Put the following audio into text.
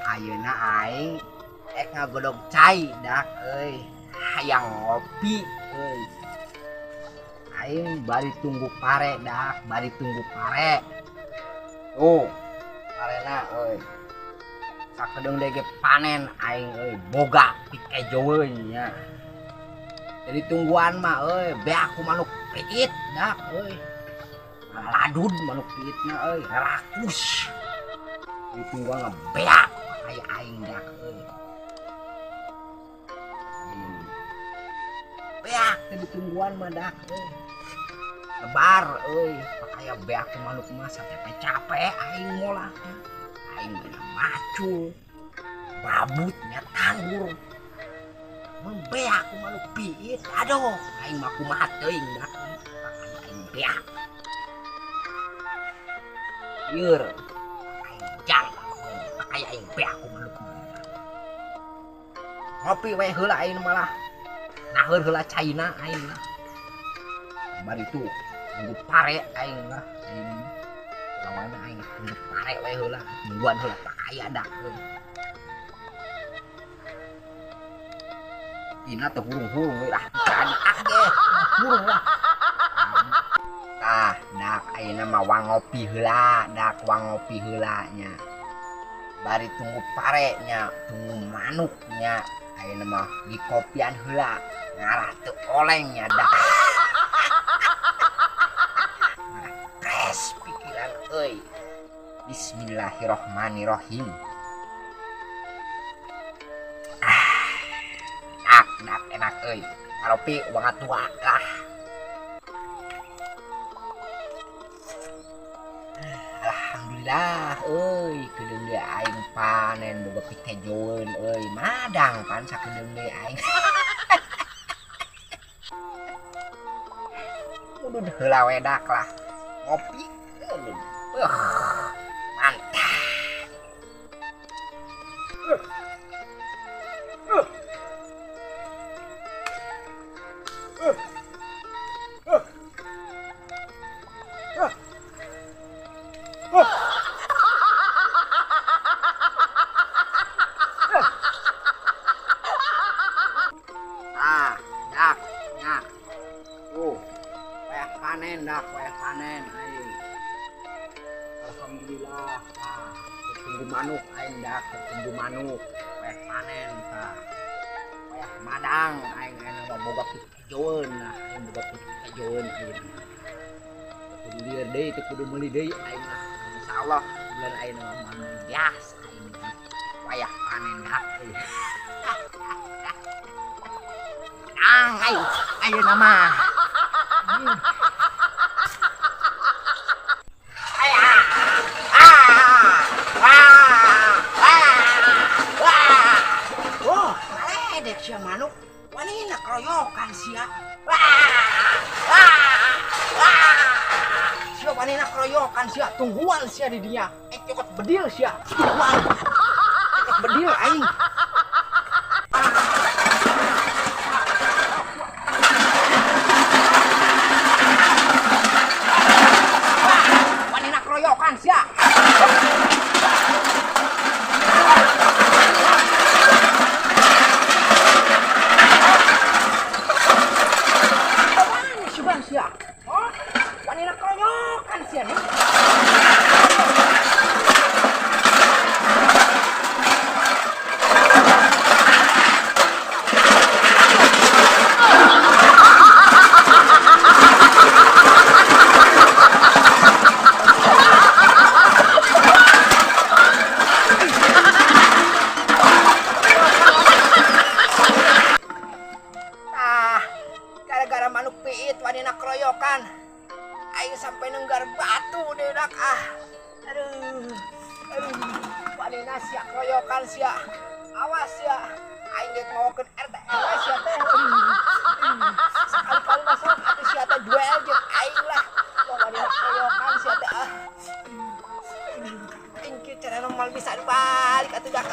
ayeuna aing ngagodog cai dak hayang ngopi aing bari tunggu pare dak bari tunggu pare tuh parena sakedeung dege panen aing boga pikejoeun nya jadi tungguan mah be aku manuk piit dak ladud manuk piitna rakus jadi tungguan ngebeak aya aing dak beak tadi tungguan mah dak lebar pakaya beak ku manuk mah capek aing ngolahnya aing beuna macul babutnya tanggur beak ku manuk piit aduh aing mah kumaha teuing dak pakaya aing beak yeur aing jang pakaya aing beak ku manuk mah ngopi we heula aing malah naheur heula caina aing lah bari itu tunggu pare aing lah aing lawanna aing tunggu pare we heula tungguan heula pakaya dak ina teh hurung-hurung we dah tadi ge hurung lah tah dak ayeuna mah wangopi heula dak wangopi heula nya bari tunggu pare nya tunggu manuk nya ayeuna mah di kopian heula ngarah teu oleng nya dak pres pikiran bismillahirrahmanirrahim dak enak ngaropi banget tua lah alhamdulillah kedeung deui aing panen boga pikejoeun madang pan sakedeung deui aing udud heula we dak lah ngopi mantap dak nya tuh panen dak panen aing alhamdulillah tunggu manuk aing dak tunggu manuk panen madang aing mah boga pikejoeun lah aing boga pikejoeun aing kudu lieur deui teu kudu meuli deui aing mah insyaallah bulan aing mah mandi biasa aing wayah panen dak ayeuna mah dek sia manuk wanina keroyokan sia sia wanina keroyokan sia tungguan sia di dinya cokot bedil sia tungguan cokot bedil aing wanina keroyokan sia wanina keroyokan sia nih gara-gara manuk piit wanina keroyokan aing sampai nenggar batu deh dak aduh wanina sia keroyokan sia awas sia aing geus ngawokeun RT RW sia teh sekali-kali masuk atuh sia teh duel jeung aing lah wanina keroyokan sia teh aing kieu cara normal bisa dibalik atuh dak